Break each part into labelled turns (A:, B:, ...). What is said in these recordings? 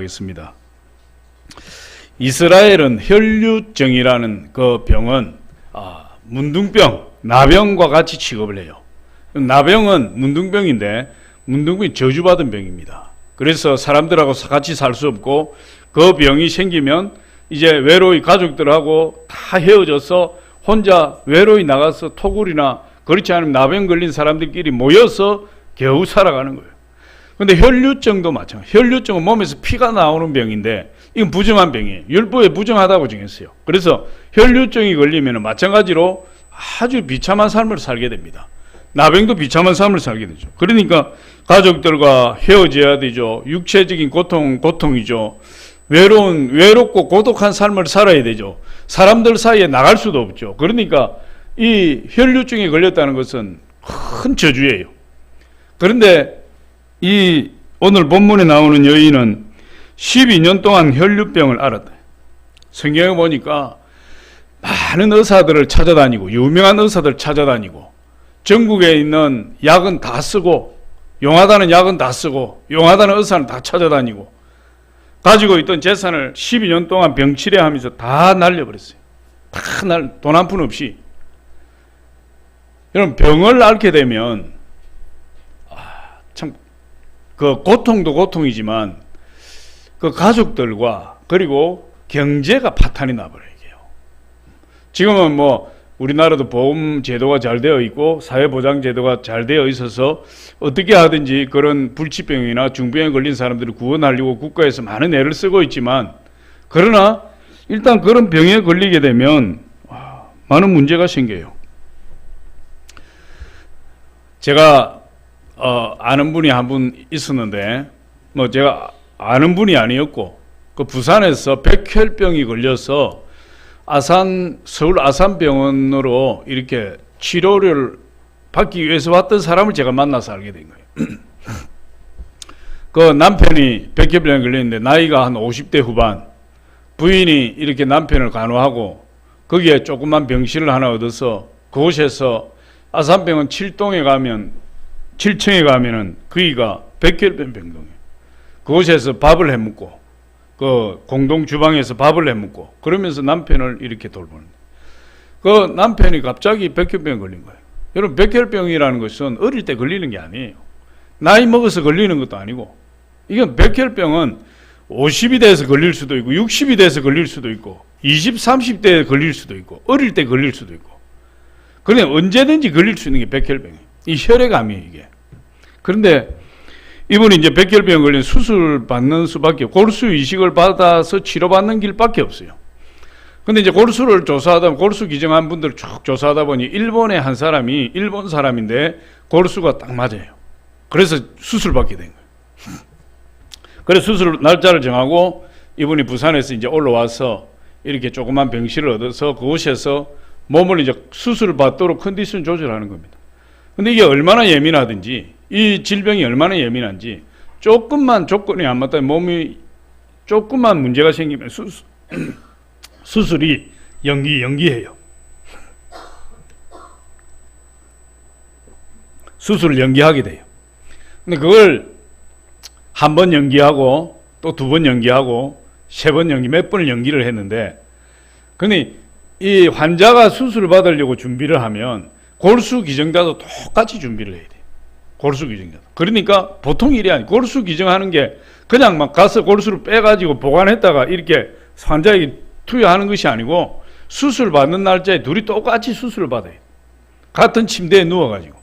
A: 설명하겠습니다. 이스라엘은 혈류증이라는 그 병은 문둥병, 나병과 같이 취급을 해요. 나병은 문둥병인데 문둥병이 저주받은 병입니다. 그래서 사람들하고 같이 살 수 없고 그 병이 생기면 이제 외로이 가족들하고 다 헤어져서 혼자 외로이 나가서 토굴이나 그렇지 않으면 나병 걸린 사람들끼리 모여서 겨우 살아가는 거예요. 근데 혈류증도 마찬가지예요. 혈류증은 몸에서 피가 나오는 병인데 이건 부정한 병이에요. 율법에 부정하다고 정했어요. 그래서 혈류증이 걸리면 마찬가지로 아주 비참한 삶을 살게 됩니다. 나병도 비참한 삶을 살게 되죠. 그러니까 가족들과 헤어져야 되죠. 육체적인 고통이죠. 외롭고 고독한 삶을 살아야 되죠. 사람들 사이에 나갈 수도 없죠. 그러니까 이 혈류증에 걸렸다는 것은 큰 저주예요. 그런데 이 오늘 본문에 나오는 여인은 12년 동안 혈류병을 앓았다. 성경에 보니까 많은 의사들을 찾아다니고 유명한 의사들 찾아다니고 전국에 있는 약은 다 쓰고 용하다는 약은 다 쓰고 용하다는 의사는 다 찾아다니고 가지고 있던 재산을 12년 동안 병치레하면서 다 날려버렸어요. 다 돈 한 푼 없이. 여러분 병을 앓게 되면 참 그 고통도 고통이지만 그 가족들과 그리고 경제가 파탄이 나버려요. 지금은 뭐 우리나라도 보험 제도가 잘 되어 있고 사회보장 제도가 잘 되어 있어서 어떻게 하든지 그런 불치병이나 중병에 걸린 사람들을 구원하려고 국가에서 많은 애를 쓰고 있지만 그러나 일단 그런 병에 걸리게 되면 많은 문제가 생겨요. 제가 아는 분이 한 분 있었는데 뭐 제가 아는 분이 아니었고 그 부산에서 백혈병이 걸려서 서울 아산병원으로 이렇게 치료를 받기 위해서 왔던 사람을 제가 만나서 알게 된 거예요. 그 남편이 백혈병에 걸렸는데 나이가 한 50대 후반, 부인이 이렇게 남편을 간호하고 거기에 조그만 병실을 하나 얻어서 그곳에서 아산병원 7층에 가면은 거기가 백혈병 병동이에요. 그곳에서 밥을 해먹고 그 공동 주방에서 밥을 해먹고 그러면서 남편을 이렇게 돌보는 그 남편이 갑자기 백혈병에 걸린 거예요. 여러분 백혈병이라는 것은 어릴 때 걸리는 게 아니에요. 나이 먹어서 걸리는 것도 아니고 이건 백혈병은 50이 돼서 걸릴 수도 있고 60이 돼서 걸릴 수도 있고 20, 30대에 걸릴 수도 있고 어릴 때 걸릴 수도 있고 그런데 언제든지 걸릴 수 있는 게 백혈병이에요. 이 혈액암이에요 이게. 그런데 이분이 이제 백혈병에 걸린 수술 받는 수밖에 골수 이식을 받아서 치료받는 길밖에 없어요. 근데 이제 골수를 조사하다 골수 기증한 분들 쭉 조사하다 보니 일본의 한 사람이 일본 사람인데 골수가 딱 맞아요. 그래서 수술 받게 된 거예요. 그래서 수술 날짜를 정하고 이분이 부산에서 이제 올라와서 이렇게 조그만 병실을 얻어서 그곳에서 몸을 이제 수술을 받도록 컨디션 조절하는 겁니다. 근데 이게 얼마나 예민하든지 이 질병이 얼마나 예민한지 조금만 조건이 안 맞다면 몸이 조금만 문제가 생기면 수술이 연기해요. 수술을 연기하게 돼요. 근데 그걸 한 번 연기하고 또 두 번 연기하고 세 번 몇 번을 연기를 했는데 근데 이 환자가 수술을 받으려고 준비를 하면 골수 기증자도 똑같이 준비를 해야 돼요. 골수 기증자. 그러니까 보통 일이 아니에요. 골수 기증하는 게 그냥 막 가서 골수를 빼가지고 보관했다가 이렇게 환자에게 투여하는 것이 아니고 수술 받는 날짜에 둘이 똑같이 수술을 받아요. 같은 침대에 누워가지고.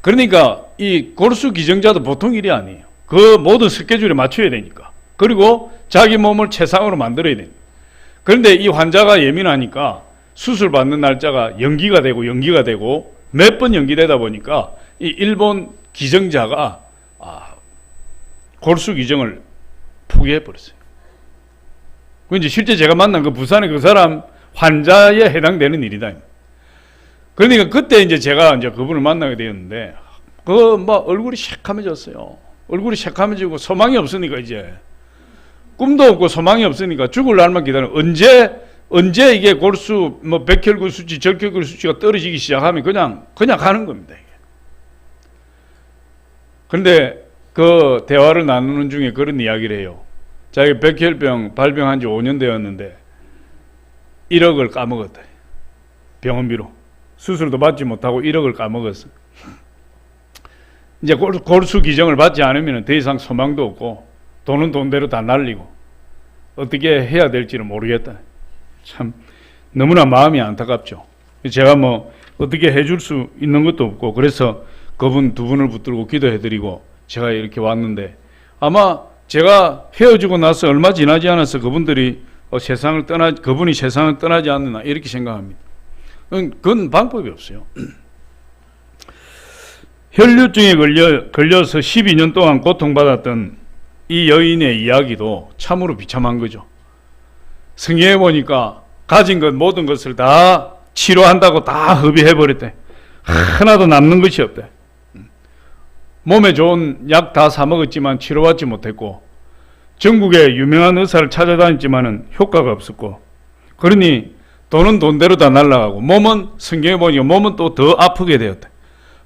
A: 그러니까 이 골수 기증자도 보통 일이 아니에요. 그 모든 스케줄에 맞춰야 되니까. 그리고 자기 몸을 최상으로 만들어야 됩니다. 그런데 이 환자가 예민하니까 수술 받는 날짜가 연기가 되고 몇 번 연기되다 보니까 이 일본 기증자가 골수 기증을 포기해 버렸어요. 그 이제 실제 제가 만난 그 부산의 그 사람 환자에 해당되는 일이다. 그러니까 그때 이제 제가 이제 그분을 만나게 되었는데 그 뭐 얼굴이 새카매졌어요. 얼굴이 새카매지고 소망이 없으니까 이제 꿈도 없고 소망이 없으니까 죽을 날만 기다려. 언제 이게 골수, 뭐 백혈구 수치, 적혈구 수치가 떨어지기 시작하면 그냥 가는 겁니다. 이게. 그런데 그 대화를 나누는 중에 그런 이야기를 해요. 자기 백혈병 발병한 지 5년 되었는데 1억을 까먹었다. 병원비로. 수술도 받지 못하고 1억을 까먹었어. 이제 골수 기정을 받지 않으면 더 이상 소망도 없고 돈은 돈대로 다 날리고 어떻게 해야 될지는 모르겠다. 참 너무나 마음이 안타깝죠. 제가 뭐 어떻게 해줄 수 있는 것도 없고 그래서 그분 두 분을 붙들고 기도해드리고 제가 이렇게 왔는데 아마 제가 헤어지고 나서 얼마 지나지 않아서 그분들이 그분이 세상을 떠나지 않느냐 이렇게 생각합니다. 그건 방법이 없어요. 혈류증에 걸려서 12년 동안 고통받았던 이 여인의 이야기도 참으로 비참한 거죠. 성경에 보니까 가진 것 모든 것을 다 치료한다고 다 허비해버렸대. 하나도 남는 것이 없대. 몸에 좋은 약 다 사먹었지만 치료받지 못했고 전국에 유명한 의사를 찾아다녔지만 효과가 없었고 그러니 돈은 돈대로 다 날아가고 몸은 성경에 보니까 몸은 또 더 아프게 되었대.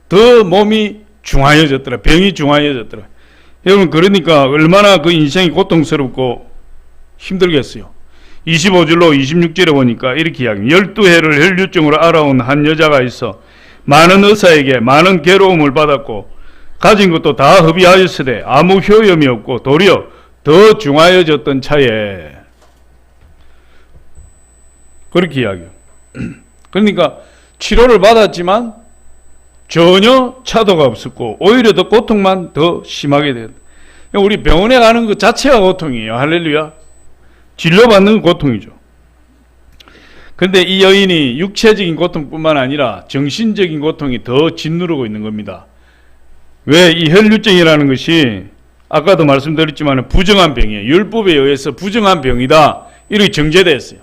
A: 더 몸이 중하여졌더라. 병이 중하여졌더라. 여러분 그러니까 얼마나 그 인생이 고통스럽고 힘들겠어요. 25절로 26절에 보니까 이렇게 이야기합니다. 12해를 혈류증으로 알아온 한 여자가 있어 많은 의사에게 많은 괴로움을 받았고 가진 것도 다 허비하였으되 아무 효염이 없고 도리어 더 중하여졌던 차에 그렇게 이야기해요. 그러니까 치료를 받았지만 전혀 차도가 없었고 오히려 더 고통만 더 심하게 된다. 우리 병원에 가는 것 자체가 고통이에요. 할렐루야. 진료받는 건 고통이죠. 그런데 이 여인이 육체적인 고통뿐만 아니라 정신적인 고통이 더 짓누르고 있는 겁니다. 왜? 이 혈류증이라는 것이 아까도 말씀드렸지만 부정한 병이에요. 율법에 의해서 부정한 병이다 이렇게 정제됐어요.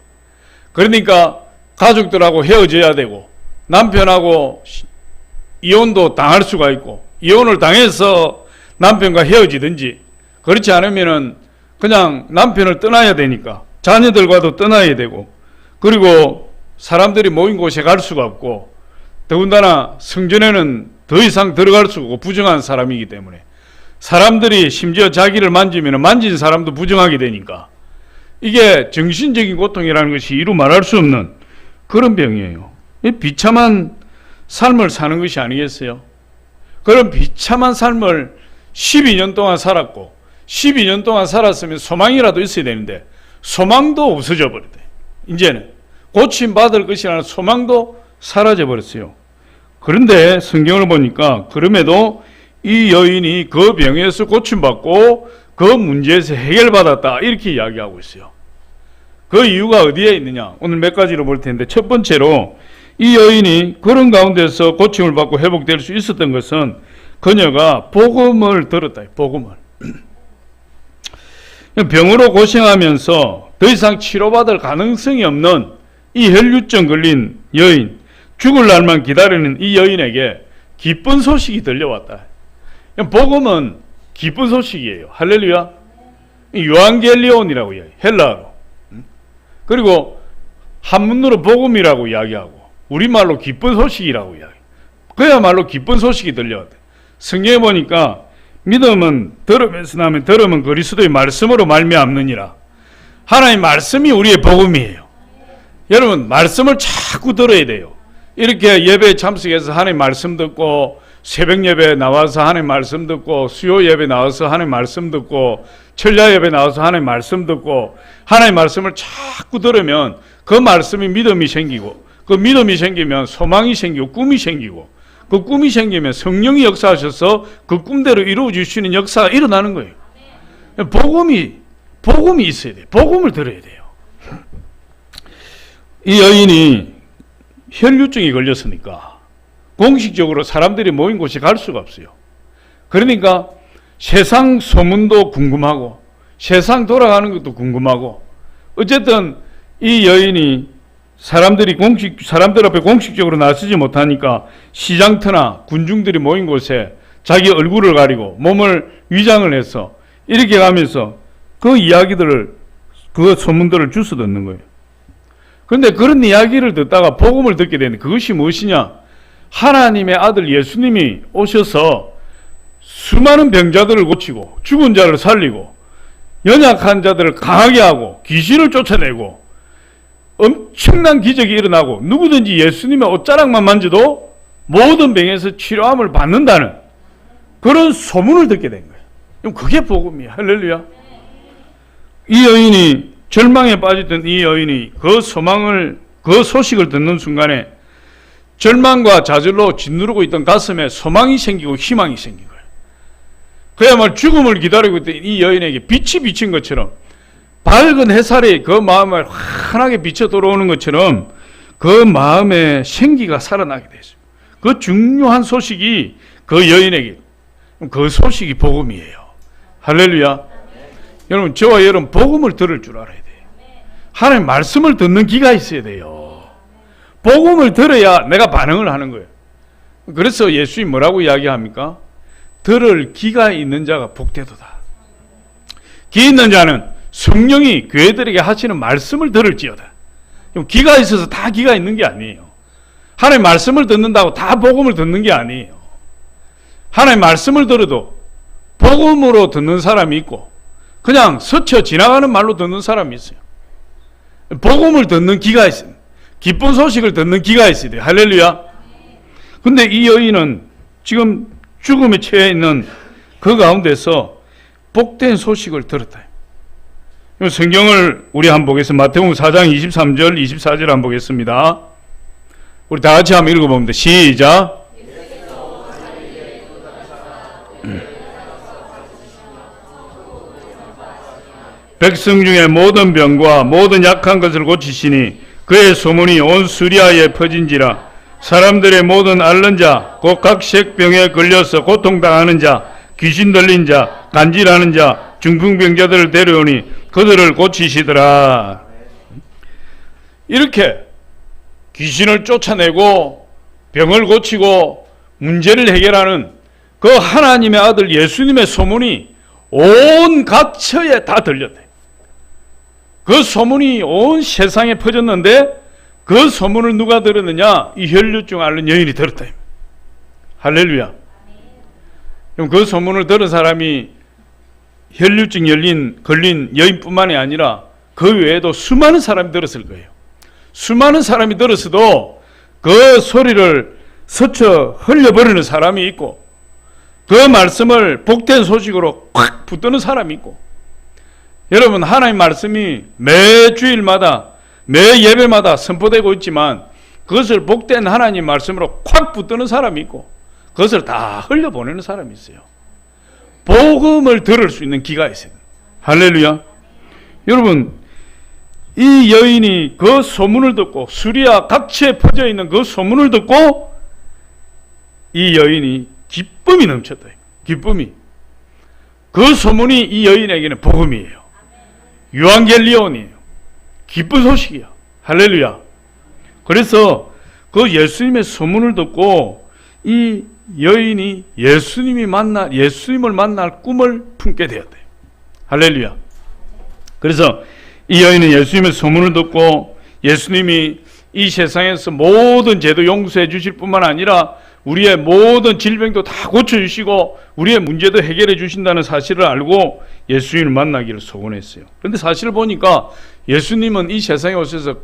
A: 그러니까 가족들하고 헤어져야 되고 남편하고 이혼도 당할 수가 있고 이혼을 당해서 남편과 헤어지든지 그렇지 않으면은 그냥 남편을 떠나야 되니까 자녀들과도 떠나야 되고 그리고 사람들이 모인 곳에 갈 수가 없고 더군다나 성전에는 더 이상 들어갈 수가 없고 부정한 사람이기 때문에 사람들이 심지어 자기를 만지면 만진 사람도 부정하게 되니까 이게 정신적인 고통이라는 것이 이루 말할 수 없는 그런 병이에요. 이 비참한 삶을 사는 것이 아니겠어요? 그런 비참한 삶을 12년 동안 살았고 12년 동안 살았으면 소망이라도 있어야 되는데 소망도 없어져 버렸대. 이제는 고침받을 것이라는 소망도 사라져 버렸어요. 그런데 성경을 보니까 그럼에도 이 여인이 그 병에서 고침받고 그 문제에서 해결받았다 이렇게 이야기하고 있어요. 그 이유가 어디에 있느냐? 오늘 몇 가지로 볼 텐데 첫 번째로 이 여인이 그런 가운데서 고침을 받고 회복될 수 있었던 것은 그녀가 복음을 들었다. 복음을. 병으로 고생하면서 더 이상 치료받을 가능성이 없는 이 혈류증 걸린 여인, 죽을 날만 기다리는 이 여인에게 기쁜 소식이 들려왔다. 복음은 기쁜 소식이에요. 할렐루야. 요한겔리온이라고 이야기해요. 헬라어로. 그리고 한문으로 복음이라고 이야기하고 우리말로 기쁜 소식이라고 이야기해요. 그야말로 기쁜 소식이 들려왔다. 성경에 보니까 믿음은 들음에서 나면 들음은 그리스도의 말씀으로 말미암느니라. 하나님 말씀이 우리의 복음이에요. 여러분 말씀을 자꾸 들어야 돼요. 이렇게 예배에 참석해서 하나님 말씀 듣고 새벽 예배에 나와서 하나님 말씀 듣고 수요 예배 나와서 하나님 말씀 듣고 철야 예배 나와서 하나님 말씀 듣고 하나님 말씀을 자꾸 들으면 그 말씀이 믿음이 생기고 그 믿음이 생기면 소망이 생기고 꿈이 생기고 그 꿈이 생기면 성령이 역사하셔서 그 꿈대로 이루어질 수 있는 역사가 일어나는 거예요. 복음이 있어야 돼요. 복음을 들어야 돼요. 이 여인이 혈류증이 걸렸으니까 공식적으로 사람들이 모인 곳에 갈 수가 없어요. 그러니까 세상 소문도 궁금하고 세상 돌아가는 것도 궁금하고 어쨌든 이 여인이 사람들 앞에 공식적으로 나서지 못하니까 시장터나 군중들이 모인 곳에 자기 얼굴을 가리고 몸을 위장을 해서 이렇게 가면서 그 이야기들을 그 소문들을 주워 듣는 거예요. 그런데 그런 이야기를 듣다가 복음을 듣게 되는데 그것이 무엇이냐? 하나님의 아들 예수님이 오셔서 수많은 병자들을 고치고 죽은 자를 살리고 연약한 자들을 강하게 하고 귀신을 쫓아내고 엄청난 기적이 일어나고 누구든지 예수님의 옷자락만 만져도 모든 병에서 치료함을 받는다는 그런 소문을 듣게 된 거예요. 그럼 그게 복음이야. 할렐루야. 이 여인이 절망에 빠졌던 이 여인이 그 소식을 듣는 순간에 절망과 좌절로 짓누르고 있던 가슴에 소망이 생기고 희망이 생긴 거예요. 그야말로 죽음을 기다리고 있던 이 여인에게 빛이 비친 것처럼 밝은 햇살이 그 마음을 환하게 비쳐 들어오는 것처럼 그 마음에 생기가 살아나게 됐어요. 그 중요한 소식이 그 여인에게, 그 소식이 복음이에요. 할렐루야. 여러분, 저와 여러분 복음을 들을 줄 알아야 돼요. 하나님 말씀을 듣는 귀가 있어야 돼요. 복음을 들어야 내가 반응을 하는 거예요. 그래서 예수님 뭐라고 이야기합니까? 들을 귀가 있는 자가 복되도다. 귀 있는 자는 성령이 교회들에게 하시는 말씀을 들을지어다. 귀가 있어서 다 귀가 있는 게 아니에요. 하나님 말씀을 듣는다고 다 복음을 듣는 게 아니에요. 하나님 말씀을 들어도 복음으로 듣는 사람이 있고 그냥 스쳐 지나가는 말로 듣는 사람이 있어요. 복음을 듣는 귀가 있어요. 기쁜 소식을 듣는 귀가 있어야 돼요. 할렐루야. 근데 이 여인은 지금 죽음에 처해 있는 그 가운데서 복된 소식을 들었다. 성경을 우리 한번 보겠습니다. 마태복음 4장 23절 24절 한번 보겠습니다. 우리 다 같이 한번 읽어봅니다. 시작. 백성 중에 모든 병과 모든 약한 것을 고치시니 그의 소문이 온 수리아에 퍼진지라. 사람들의 모든 앓는 자, 곧 각색병에 걸려서 고통당하는 자, 귀신 들린 자, 간질하는 자, 중풍병자들을 데려오니 그들을 고치시더라. 이렇게 귀신을 쫓아내고 병을 고치고 문제를 해결하는 그 하나님의 아들 예수님의 소문이 온 각처에 다 들렸대. 그 소문이 온 세상에 퍼졌는데 그 소문을 누가 들었느냐? 이 혈류증 앓는 여인이 들었다. 할렐루야. 그럼 그 소문을 들은 사람이 혈류증 걸린 여인뿐만이 아니라 그 외에도 수많은 사람이 들었을 거예요. 수많은 사람이 들었어도 그 소리를 스쳐 흘려버리는 사람이 있고 그 말씀을 복된 소식으로 콱 붙드는 사람이 있고, 여러분 하나님 말씀이 매 주일마다 매 예배마다 선포되고 있지만 그것을 복된 하나님 말씀으로 콱 붙드는 사람이 있고 그것을 다 흘려보내는 사람이 있어요. 복음을 들을 수 있는 귀가 있어요. 할렐루야. 여러분, 이 여인이 그 소문을 듣고 수리아 각처에 퍼져 있는 그 소문을 듣고 이 여인이 기쁨이 넘쳤다. 기쁨이. 그 소문이 이 여인에게는 복음이에요. 유앙겔리온이에요. 기쁜 소식이야. 할렐루야. 그래서 그 예수님의 소문을 듣고 이 여인이 예수님을 만날 꿈을 품게 되었대요. 할렐루야. 그래서 이 여인은 예수님의 소문을 듣고 예수님이 이 세상에서 모든 죄도 용서해 주실 뿐만 아니라 우리의 모든 질병도 다 고쳐주시고 우리의 문제도 해결해 주신다는 사실을 알고 예수님을 만나기를 소원했어요. 그런데 사실을 보니까 예수님은 이 세상에 오셔서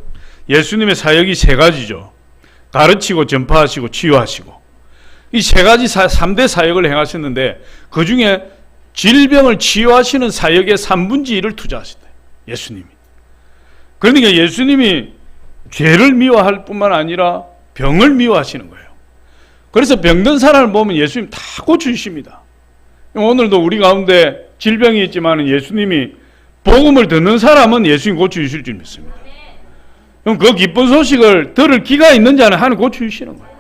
A: 예수님의 사역이 세 가지죠. 가르치고 전파하시고 치유하시고, 이 세 가지 3대 사역을 행하셨는데 그 중에 질병을 치유하시는 사역의 3분의 1을 투자하셨다. 예수님이. 그러니까 예수님이 죄를 미워할 뿐만 아니라 병을 미워하시는 거예요. 그래서 병든 사람을 보면 예수님 다 고쳐주십니다. 오늘도 우리 가운데 질병이 있지만 예수님이 복음을 듣는 사람은 예수님 고쳐주실 줄 믿습니다. 그럼 그 기쁜 소식을 들을 귀가 있는 자는 하나님 고쳐주시는 거예요.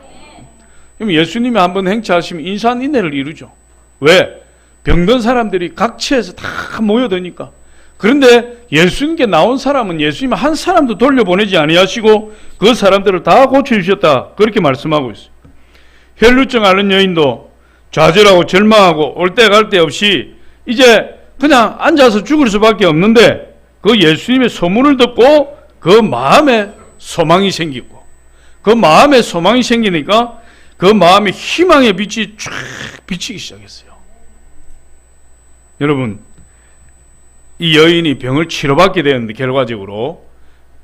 A: 그럼 예수님이 한번 행차하시면 인산인해를 이루죠. 왜? 병든 사람들이 각처에서 다 모여드니까. 그런데 예수님께 나온 사람은 예수님이 한 사람도 돌려보내지 아니하시고 그 사람들을 다 고쳐주셨다. 그렇게 말씀하고 있어요. 혈루증 앓는 여인도 좌절하고 절망하고 올 때 갈 데 없이 이제 그냥 앉아서 죽을 수밖에 없는데 그 예수님의 소문을 듣고 그 마음에 소망이 생기고 그 마음에 소망이 생기니까 그 마음에 희망의 빛이 쫙 비치기 시작했어요. 여러분, 이 여인이 병을 치료받게 되었는데, 결과적으로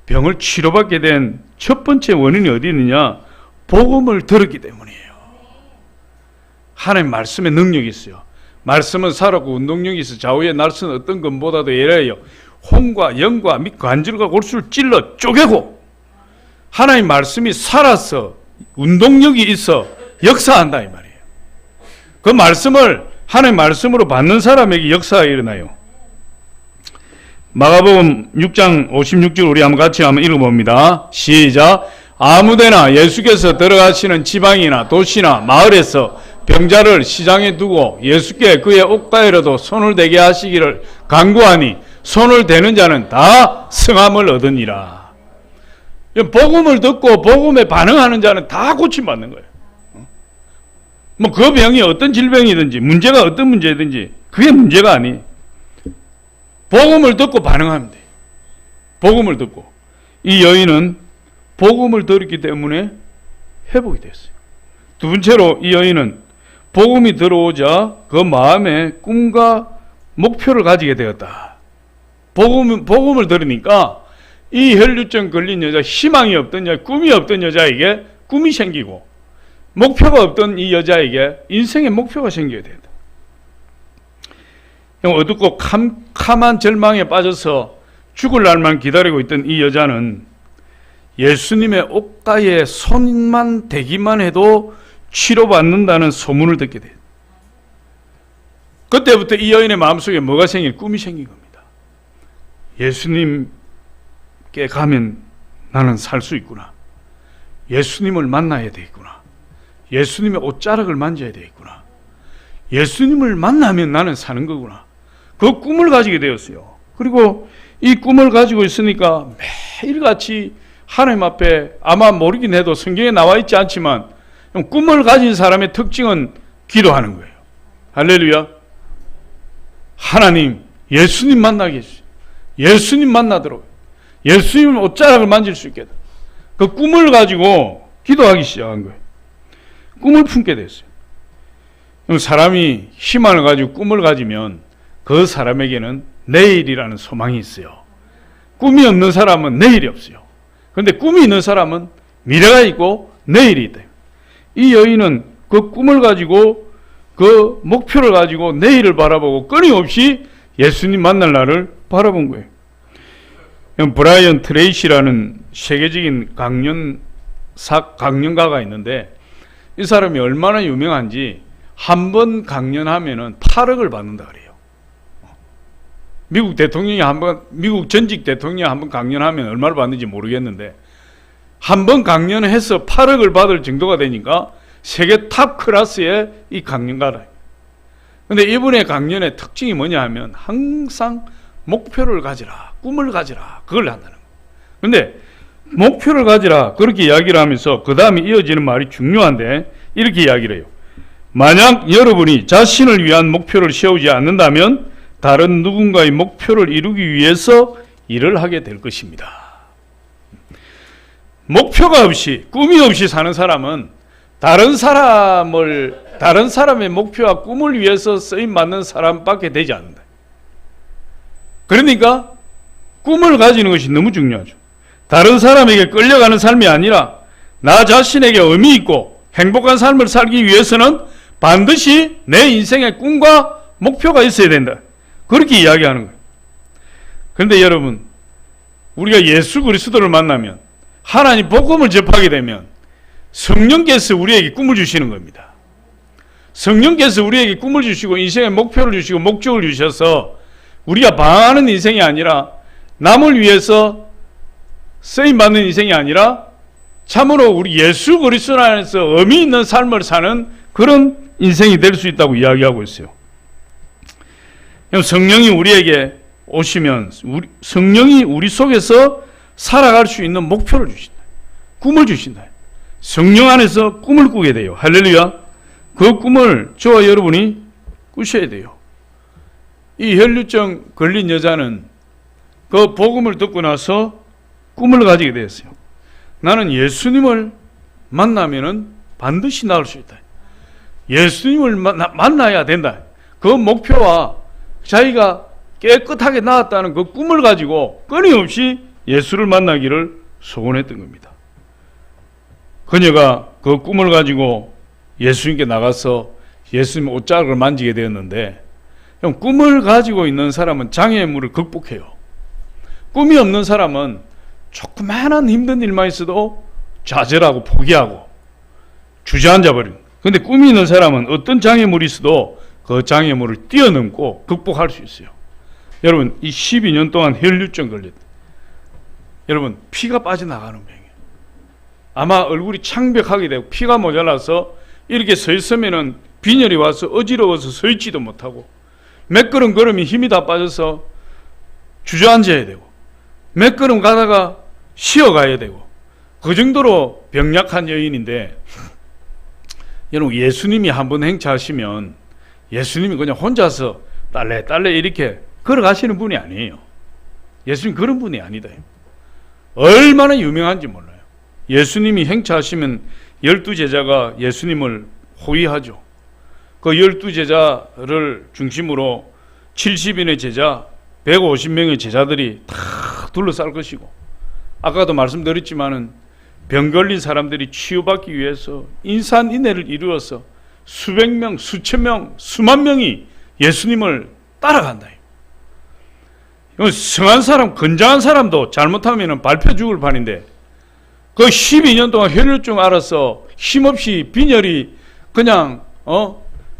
A: 병을 치료받게 된 첫 번째 원인이 어디 있느냐? 복음을 들었기 때문이에요. 하나님 말씀에 능력이 있어요. 말씀은 살았고 운동력이 있어 좌우의 날선 어떤 것보다도 예래요. 혼과 영과 및 관절과 골수를 찔러 쪼개고, 하나님 말씀이 살아서 운동력이 있어 역사한다 이 말이에요. 그 말씀을 하나님 말씀으로 받는 사람에게 역사가 일어나요. 마가복음 6장 56절 우리 한번 같이 한번 읽어봅니다. 시작. 아무데나 예수께서 들어가시는 지방이나 도시나 마을에서 병자를 시장에 두고 예수께 그의 옷가에라도 손을 대게 하시기를 간구하니 손을 대는 자는 다 성함을 얻으니라. 복음을 듣고 복음에 반응하는 자는 다 고침받는 거예요. 뭐 그 병이 어떤 질병이든지 문제가 어떤 문제든지 그게 문제가 아니에요. 복음을 듣고 반응하면 돼요. 복음을 듣고. 이 여인은 복음을 들었기 때문에 회복이 됐어요. 두 번째로 이 여인은 복음이 들어오자 그 마음에 꿈과 목표를 가지게 되었다. 복음을 들으니까 이 혈류증 걸린 여자, 희망이 없던 여자, 꿈이 없던 여자에게 꿈이 생기고, 목표가 없던 이 여자에게 인생의 목표가 생겨야 된다. 어둡고 캄캄한 절망에 빠져서 죽을 날만 기다리고 있던 이 여자는 예수님의 옷가에 손만 대기만 해도 치료받는다는 소문을 듣게 돼요. 그때부터 이 여인의 마음속에 뭐가 생긴? 꿈이 생긴 겁니다. 예수님께 가면 나는 살 수 있구나. 예수님을 만나야 되겠구나. 예수님의 옷자락을 만져야 되겠구나. 예수님을 만나면 나는 사는 거구나. 그 꿈을 가지게 되었어요. 그리고 이 꿈을 가지고 있으니까 매일같이 하나님 앞에, 아마 모르긴 해도 성경에 나와 있지 않지만 꿈을 가진 사람의 특징은 기도하는 거예요. 할렐루야. 하나님, 예수님 만나게 해주세요. 예수님 만나도록, 예수님 옷자락을 만질 수 있게. 그 꿈을 가지고 기도하기 시작한 거예요. 꿈을 품게 됐어요. 사람이 희망을 가지고 꿈을 가지면 그 사람에게는 내일이라는 소망이 있어요. 꿈이 없는 사람은 내일이 없어요. 그런데 꿈이 있는 사람은 미래가 있고 내일이 있다. 이 여인은 그 꿈을 가지고, 그 목표를 가지고 내일을 바라보고 끊임없이 예수님 만날 날을 바라본 거예요. 브라이언 트레이시라는 세계적인 강연가가 있는데, 이 사람이 얼마나 유명한지 한 번 강연하면은 8억을 받는다 그래요. 미국 전직 대통령이 한 번 강연하면 얼마를 받는지 모르겠는데, 한 번 강연해서 8억을 받을 정도가 되니까 세계 탑 클래스의 이 강연가다. 근데 이분의 강연의 특징이 뭐냐 하면 항상 목표를 가지라, 꿈을 가지라, 그걸 한다는 거예요. 근데 목표를 가지라 그렇게 이야기를 하면서 그 다음에 이어지는 말이 중요한데, 이렇게 이야기를 해요. 만약 여러분이 자신을 위한 목표를 세우지 않는다면 다른 누군가의 목표를 이루기 위해서 일을 하게 될 것입니다. 목표가 없이, 꿈이 없이 사는 사람은 다른 사람의 목표와 꿈을 위해서 쓰임받는 사람밖에 되지 않는다. 그러니까 꿈을 가지는 것이 너무 중요하죠. 다른 사람에게 끌려가는 삶이 아니라 나 자신에게 의미 있고 행복한 삶을 살기 위해서는 반드시 내 인생의 꿈과 목표가 있어야 된다. 그렇게 이야기하는 거예요. 그런데 여러분, 우리가 예수 그리스도를 만나면, 하나님 복음을 접하게 되면 성령께서 우리에게 꿈을 주시는 겁니다. 성령께서 우리에게 꿈을 주시고 인생의 목표를 주시고 목적을 주셔서 우리가 방황하는 인생이 아니라, 남을 위해서 쓰임받는 인생이 아니라 참으로 우리 예수 그리스도 안에서 의미 있는 삶을 사는 그런 인생이 될 수 있다고 이야기하고 있어요. 성령이 우리에게 오시면 성령이 우리 속에서 살아갈 수 있는 목표를 주신다. 꿈을 주신다. 성령 안에서 꿈을 꾸게 돼요. 할렐루야. 그 꿈을 저와 여러분이 꾸셔야 돼요. 이 혈류증 걸린 여자는 그 복음을 듣고 나서 꿈을 가지게 되었어요. 나는 예수님을 만나면은 반드시 나을 수 있다. 예수님을 만나야 된다. 그 목표와 자기가 깨끗하게 나았다는 그 꿈을 가지고 끊임없이 예수를 만나기를 소원했던 겁니다. 그녀가 그 꿈을 가지고 예수님께 나가서 예수님 옷자락을 만지게 되었는데, 꿈을 가지고 있는 사람은 장애물을 극복해요. 꿈이 없는 사람은 조그마한 힘든 일만 있어도 좌절하고 포기하고 주저앉아 버립니다. 근데 꿈이 있는 사람은 어떤 장애물이 있어도 그 장애물을 뛰어넘고 극복할 수 있어요. 여러분, 이 12년 동안 혈류증 걸렸다. 여러분, 피가 빠져나가는 병이에요. 아마 얼굴이 창백하게 되고 피가 모자라서 이렇게 서 있으면은 빈혈이 와서 어지러워서 서 있지도 못하고, 몇 걸음 걸으면 힘이 다 빠져서 주저앉아야 되고, 몇 걸음 가다가 쉬어가야 되고, 그 정도로 병약한 여인인데, 여러분, 예수님이 한번 행차하시면 예수님이 그냥 혼자서 딸래딸래 이렇게 걸어가시는 분이 아니에요. 예수님 그런 분이 아니다. 얼마나 유명한지 몰라요. 예수님이 행차하시면 12제자가 예수님을 호위하죠. 그 12제자를 중심으로 70인의 제자, 150명의 제자들이 다 둘러쌀 것이고, 아까도 말씀드렸지만은 병 걸린 사람들이 치유받기 위해서 인산인해를 이루어서 수백 명, 수천 명, 수만 명이 예수님을 따라간다. 성한 사람, 건장한 사람도 잘못하면 밟혀 죽을 판인데, 그 12년 동안 혈류증 알아서 힘없이 빈혈이 그냥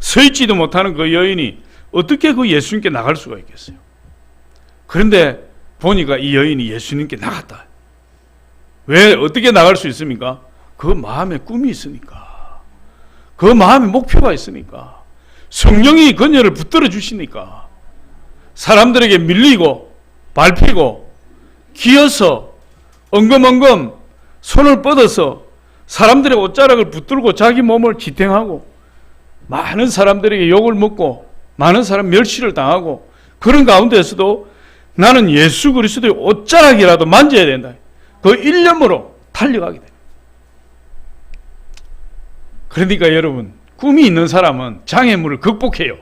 A: 서 있지도 못하는 그 여인이 어떻게 그 예수님께 나갈 수가 있겠어요? 그런데 보니까 이 여인이 예수님께 나갔다. 왜 어떻게 나갈 수 있습니까? 그 마음에 꿈이 있으니까, 그 마음에 목표가 있으니까, 성령이 그녀를 붙들어 주시니까, 사람들에게 밀리고 밟히고 기어서 엉금엉금 손을 뻗어서 사람들의 옷자락을 붙들고 자기 몸을 지탱하고 많은 사람들에게 욕을 먹고 많은 사람 멸시를 당하고, 그런 가운데에서도 나는 예수 그리스도의 옷자락이라도 만져야 된다. 그 일념으로 달려가게 됩니다. 그러니까 여러분, 꿈이 있는 사람은 장애물을 극복해요.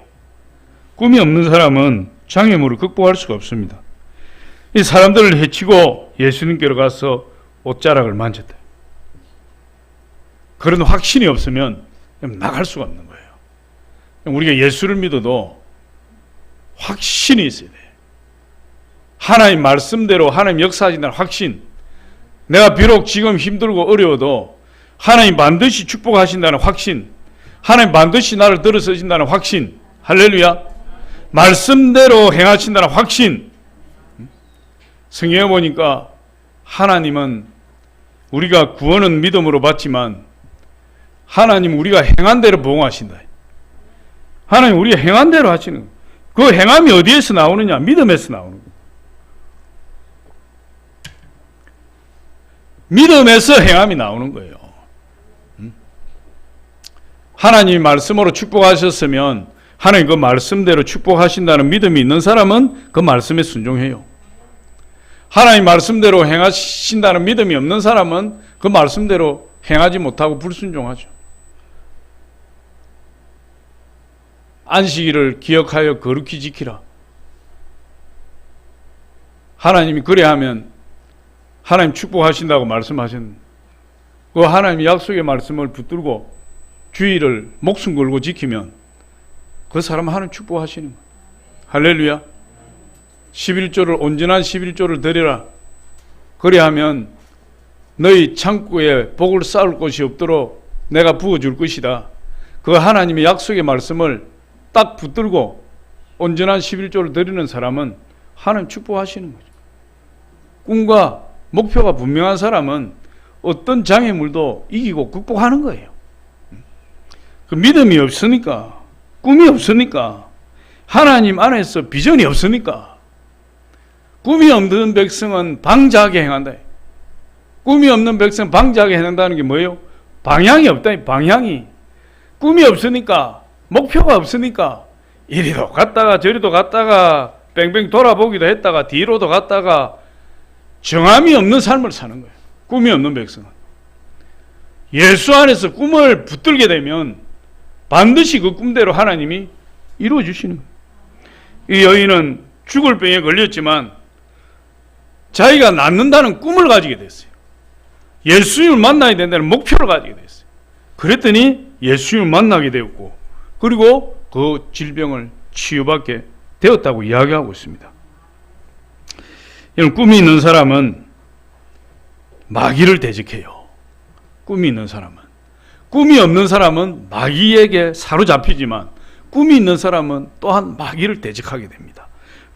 A: 꿈이 없는 사람은 장애물을 극복할 수가 없습니다. 이 사람들을 해치고 예수님께로 가서 옷자락을 만졌다. 그런 확신이 없으면 나갈 수가 없는 거예요. 우리가 예수를 믿어도 확신이 있어야 돼. 하나님 말씀대로 하나님 역사하신다는 확신. 내가 비록 지금 힘들고 어려워도 하나님 반드시 축복하신다는 확신. 하나님 반드시 나를 들어서신다는 확신. 할렐루야. 말씀대로 행하신다는 확신. 성경에 보니까 하나님은 우리가 구원은 믿음으로 받지만 하나님 우리가 행한 대로 보응하신다. 하나님 우리가 행한 대로 하시는 거예요. 그 행함이 어디에서 나오느냐? 믿음에서 나오는 거예요. 믿음에서 행함이 나오는 거예요. 하나님이 말씀으로 축복하셨으면 하나님 그 말씀대로 축복하신다는 믿음이 있는 사람은 그 말씀에 순종해요. 하나님 말씀대로 행하신다는 믿음이 없는 사람은 그 말씀대로 행하지 못하고 불순종하죠. 안식일을 기억하여 거룩히 지키라. 하나님이 그래 하면 하나님 축복하신다고 말씀하셨는데, 그 하나님의 약속의 말씀을 붙들고 주의를 목숨 걸고 지키면 그 사람은 하나님 축복하시는 거예요. 할렐루야. 11조를 온전한 11조를 드리라. 그래야면 너희 창고에 복을 쌓을 곳이 없도록 내가 부어줄 것이다. 그 하나님의 약속의 말씀을 딱 붙들고 온전한 11조를 드리는 사람은 하나님 축복하시는 거죠. 꿈과 목표가 분명한 사람은 어떤 장애물도 이기고 극복하는 거예요. 그 믿음이 없으니까, 꿈이 없으니까, 하나님 안에서 비전이 없으니까, 꿈이 없는 백성은 방자하게 행한다. 꿈이 없는 백성은 방자하게 행한다는 게 뭐예요? 방향이 없다. 방향이. 꿈이 없으니까, 목표가 없으니까 이리도 갔다가 저리도 갔다가 뺑뺑 돌아보기도 했다가 뒤로도 갔다가 정함이 없는 삶을 사는 거예요. 꿈이 없는 백성은. 예수 안에서 꿈을 붙들게 되면 반드시 그 꿈대로 하나님이 이루어 주시는 거예요. 이 여인은 죽을 병에 걸렸지만 자기가 낫는다는 꿈을 가지게 됐어요. 예수님을 만나야 된다는 목표를 가지게 됐어요. 그랬더니 예수님을 만나게 되었고, 그리고 그 질병을 치유받게 되었다고 이야기하고 있습니다. 이런 꿈이 있는 사람은 마귀를 대적해요. 꿈이 있는 사람은. 꿈이 없는 사람은 마귀에게 사로잡히지만, 꿈이 있는 사람은 또한 마귀를 대적하게 됩니다.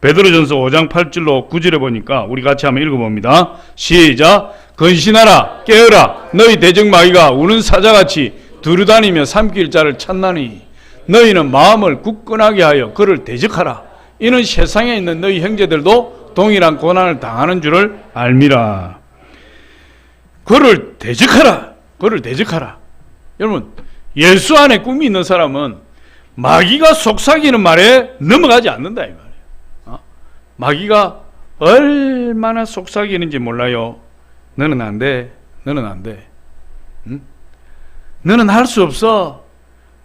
A: 베드로전서 5장 8절로 9절에 보니까 우리 같이 한번 읽어봅니다. 시작. 근신하라, 깨어라. 너희 대적 마귀가 우는 사자같이 두루다니며 삼킬 자를 찾나니 너희는 마음을 굳건하게 하여 그를 대적하라. 이는 세상에 있는 너희 형제들도 동일한 고난을 당하는 줄을 알미라. 그를 대적하라. 그를 대적하라. 여러분, 예수 안에 꿈이 있는 사람은 마귀가 속삭이는 말에 넘어가지 않는다 이 말이에요. 마귀가 얼마나 속삭이는지 몰라요. 너는 안 돼. 너는 안 돼. 응? 너는 할 수 없어.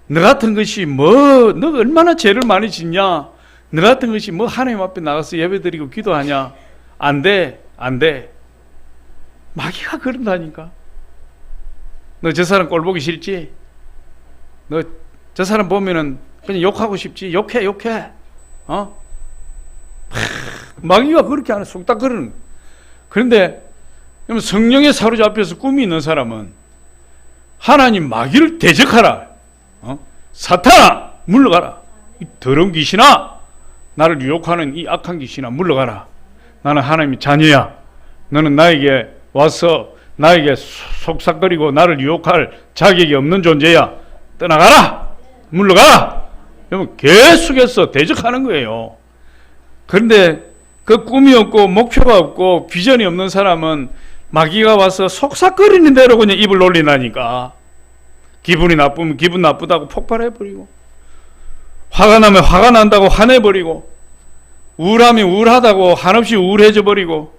A: 너 같은 것이 뭐, 너가 얼마나 죄를 많이 짓냐. 너 같은 것이 뭐 하나님 앞에 나가서 예배드리고 기도하냐. 안 돼. 안 돼. 마귀가 그런다니까. 너 저 사람 꼴 보기 싫지? 너 저 사람 보면은 그냥 욕하고 싶지? 욕해. 마귀가 그렇게 하는 속닥거리는. 그런데 성령에 사로잡혀서 꿈이 있는 사람은 하나님 마귀를 대적하라. 사탄아 물러가라. 이 더러운 귀신아, 나를 유혹하는 이 악한 귀신아 물러가라. 나는 하나님의 자녀야. 너는 나에게 와서 나에게 속삭거리고 나를 유혹할 자격이 없는 존재야. 떠나가라. 물러가라. 여러분, 계속해서 대적하는 거예요. 그런데 그 꿈이 없고 목표가 없고 비전이 없는 사람은 마귀가 와서 속삭거리는 대로 그냥 입을 놀리나니까 기분이 나쁘면 기분 나쁘다고 폭발해버리고, 화가 나면 화가 난다고 화내버리고, 우울하면 우울하다고 한없이 우울해져 버리고,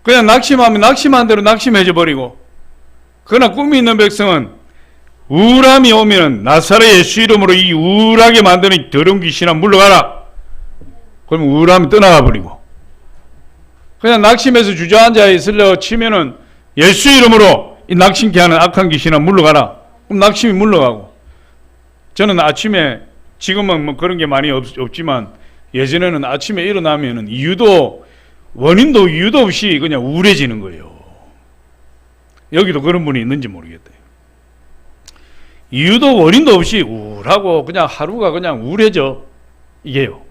A: 그냥 낙심하면 낙심한 대로 낙심해져 버리고. 그러나 꿈이 있는 백성은 우울함이 오면 나사렛 예수 이름으로 이 우울하게 만드는 이 더러운 귀신아 물러가라. 그러면 우울함이 떠나가 버리고, 그냥 낙심해서 주저앉아 있으려 치면은 예수 이름으로 이 낙심케 하는 악한 귀신아 물러가라. 그럼 낙심이 물러가고. 저는 아침에, 지금은 뭐 그런 게 많이 없지만 예전에는 아침에 일어나면은 원인도 이유도 없이 그냥 우울해지는 거예요. 여기도 그런 분이 있는지 모르겠다. 이유도 원인도 없이 우울하고 그냥 하루가 그냥 우울해져. 이게요.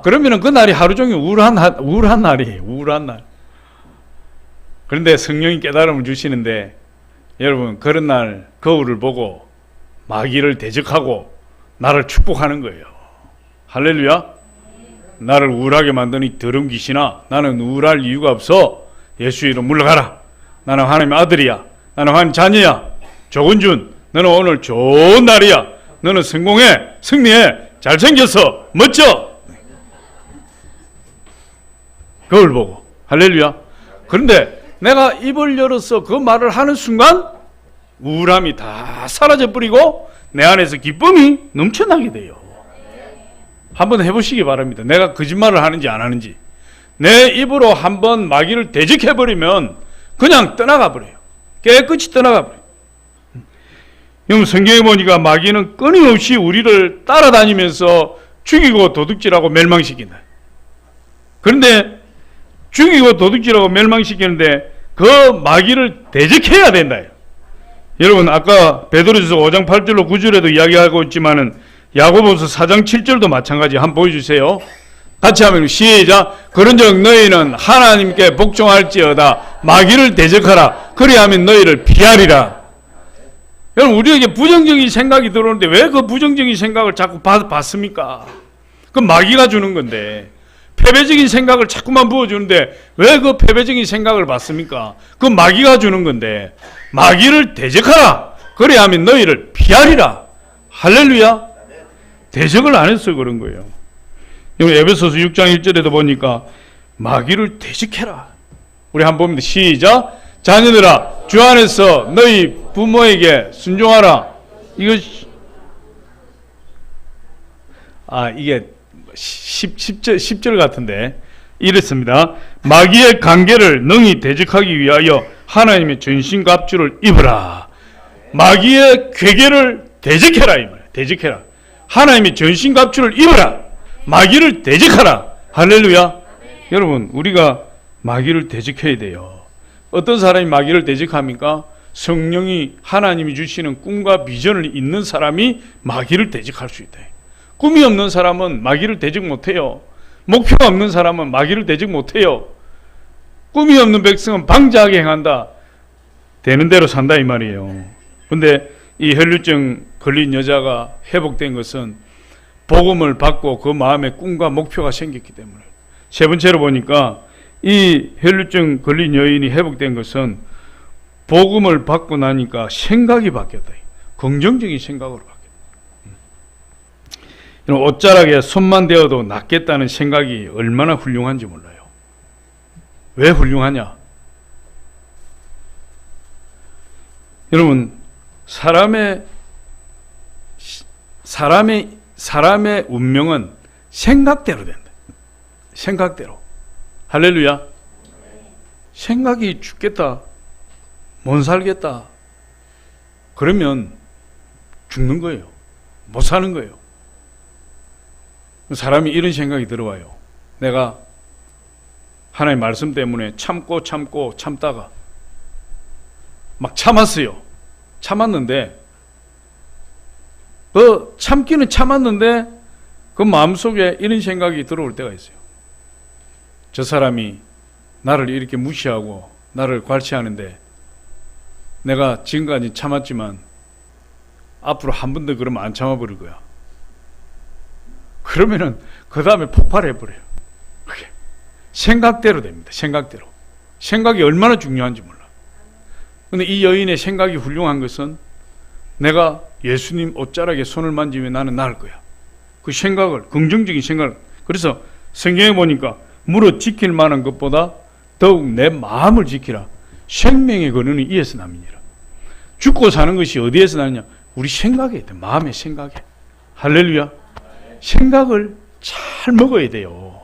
A: 그러면은 그 날이 하루 종일 우울한 날이에요. 우울한 날. 그런데 성령이 깨달음을 주시는데, 여러분, 그런 날 거울을 보고 마귀를 대적하고 나를 축복하는 거예요. 할렐루야. 나를 우울하게 만드는 이 더러운 귀신아, 나는 우울할 이유가 없어. 예수 이름 물러가라. 나는 하나님의 아들이야. 나는 하나님 자녀야. 조근준, 너는 오늘 좋은 날이야. 너는 성공해, 승리해, 잘생겼어, 멋져. 거울 보고. 할렐루야. 그런데 내가 입을 열어서 그 말을 하는 순간 우울함이 다 사라져버리고 내 안에서 기쁨이 넘쳐나게 돼요. 한번 해보시기 바랍니다. 내가 거짓말을 하는지 안 하는지. 내 입으로 한번 마귀를 대적해버리면 그냥 떠나가버려요. 깨끗이 떠나가버려요. 여러분, 성경에 보니까 마귀는 끊임없이 우리를 따라다니면서 죽이고 도둑질하고 멸망시킨다. 그런데 죽이고 도둑질하고 멸망시키는데 그 마귀를 대적해야 된다. 여러분, 아까 베드로전서 5장 8절로 9절에도 이야기하고 있지만은 야고보서 4장 7절도 마찬가지. 한번 보여주세요. 같이 하면 시작. 그런즉 너희는 하나님께 복종할지어다 마귀를 대적하라. 그리하면 너희를 피하리라. 여러분, 우리에게 부정적인 생각이 들어오는데 왜 그 부정적인 생각을 자꾸 받습니까? 그 마귀가 주는 건데. 패배적인 생각을 자꾸만 부어주는데 왜 그 패배적인 생각을 받습니까? 그 마귀가 주는 건데. 마귀를 대적하라. 그래야하면 너희를 피하리라. 할렐루야. 대적을 안 해서 그런 거예요. 여기 에베소서 6장 1절에도 보니까 마귀를 대적해라. 우리 한번 봅니다. 시작. 자녀들아, 주 안에서 너희 부모에게 순종하라. 이거 이게 10절 같은데 이랬습니다. 마귀의 관계를 능히 대적하기 위하여 하나님의 전신갑주를 입으라. 마귀의 괴계를 대적해라 이 말이야. 대적해라. 하나님의 전신갑주를 입으라. 마귀를 대적하라. 할렐루야. 여러분, 우리가 마귀를 대적해야 돼요. 어떤 사람이 마귀를 대적합니까? 성령이 하나님이 주시는 꿈과 비전을 있는 사람이 마귀를 대적할 수 있다. 꿈이 없는 사람은 마귀를 대적 못해요. 목표가 없는 사람은 마귀를 대적 못해요. 꿈이 없는 백성은 방자하게 행한다. 되는 대로 산다 이 말이에요. 근데 이 혈류증 걸린 여자가 회복된 것은 복음을 받고 그 마음에 꿈과 목표가 생겼기 때문에. 세 번째로 보니까 이 혈류증 걸린 여인이 회복된 것은 복음을 받고 나니까 생각이 바뀌었다. 긍정적인 생각으로 바뀌었다. 옷자락에 손만 대어도 낫겠다는 생각이 얼마나 훌륭한지 몰라요. 왜 훌륭하냐? 여러분, 사람의 운명은 생각대로 된다. 생각대로. 할렐루야. 생각이 죽겠다, 못 살겠다, 그러면 죽는 거예요. 못 사는 거예요. 사람이 이런 생각이 들어와요. 내가 하나님의 말씀 때문에 참다가 막 참았어요. 참았는데 그 참기는 참았는데 그 마음속에 이런 생각이 들어올 때가 있어요. 저 사람이 나를 이렇게 무시하고 나를 괄시하는데 내가 지금까지 참았지만 앞으로 한 번 더 그러면 안 참아버릴 거야. 그러면은 그 다음에 폭발해버려요. 그게 생각대로 됩니다. 생각대로. 생각이 얼마나 중요한지 몰라. 근데 이 여인의 생각이 훌륭한 것은 내가 예수님 옷자락에 손을 만지면 나는 나을 거야. 그 생각을, 긍정적인 생각을. 그래서 성경에 보니까 무릇 지킬 만한 것보다 더욱 내 마음을 지키라. 생명의 근원이 이에서 남이니라. 죽고 사는 것이 어디에서 나느냐? 우리 생각에 있다. 마음의 생각에. 할렐루야. 생각을 잘 먹어야 돼요.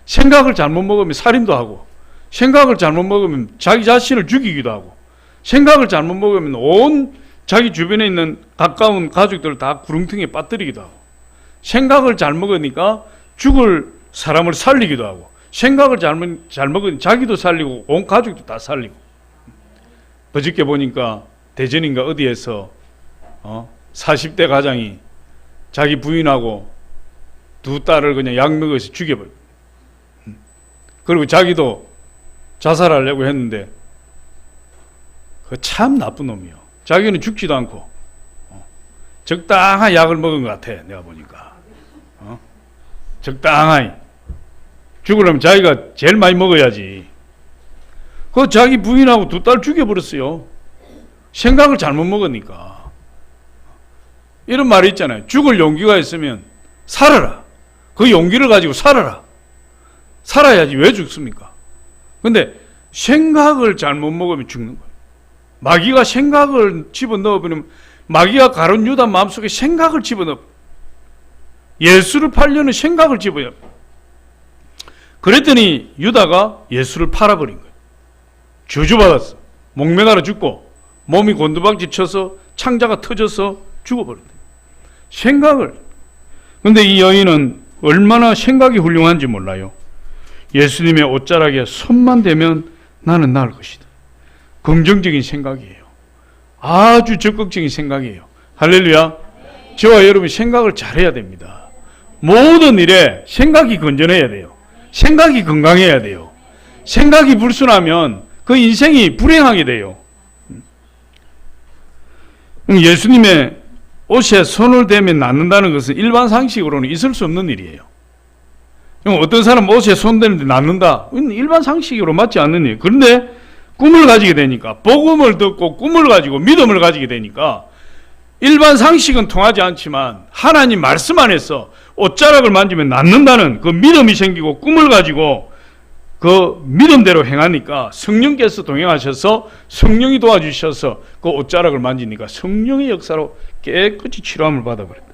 A: 생각을 잘못 먹으면 살인도 하고, 생각을 잘못 먹으면 자기 자신을 죽이기도 하고, 생각을 잘못 먹으면 온 자기 주변에 있는 가까운 가족들을 다 구렁텅이에 빠뜨리기도 하고, 생각을 잘 먹으니까 죽을 사람을 살리기도 하고, 생각을 잘 먹으니 자기도 살리고 온 가족도 다 살리고. 버저께 보니까 대전인가 어디에서 40대 가장이 자기 부인하고 두 딸을 그냥 약 먹여서 죽여버려. 그리고 자기도 자살하려고 했는데 그 참 나쁜 놈이요. 자기는 죽지도 않고 적당한 약을 먹은 것 같아. 내가 보니까 적당하게. 죽으려면 자기가 제일 많이 먹어야지. 그 자기 부인하고 두 딸 죽여버렸어요. 생각을 잘못 먹으니까. 이런 말이 있잖아요. 죽을 용기가 있으면 살아라. 그 용기를 가지고 살아라. 살아야지 왜 죽습니까? 근데 생각을 잘못 먹으면 죽는 거예요. 마귀가 생각을 집어넣어버리면, 마귀가 가룟 유다 마음속에 생각을 집어넣어. 예수를 팔려는 생각을 집어넣어. 그랬더니 유다가 예수를 팔아버린 거예요. 저주받았어. 목매달아 죽고 몸이 곤두박질 쳐서 창자가 터져서 죽어버린다. 생각을. 근데 이 여인은 얼마나 생각이 훌륭한지 몰라요. 예수님의 옷자락에 손만 대면 나는 나을 것이다. 긍정적인 생각이에요. 아주 적극적인 생각이에요. 할렐루야. 저와 여러분이 생각을 잘해야 됩니다. 모든 일에 생각이 건전해야 돼요. 생각이 건강해야 돼요. 생각이 불순하면 그 인생이 불행하게 돼요. 예수님의 옷에 손을 대면 낫는다는 것은 일반 상식으로는 있을 수 없는 일이에요. 어떤 사람 옷에 손 대는데 낫는다. 일반 상식으로 맞지 않는 일이에요. 그런데 꿈을 가지게 되니까, 복음을 듣고 꿈을 가지고 믿음을 가지게 되니까 일반 상식은 통하지 않지만 하나님 말씀 안에서 옷자락을 만지면 낫는다는 그 믿음이 생기고 꿈을 가지고 그 믿음대로 행하니까 성령께서 동행하셔서 성령이 도와주셔서 그 옷자락을 만지니까 성령의 역사로 깨끗이 치료함을 받아버렸다.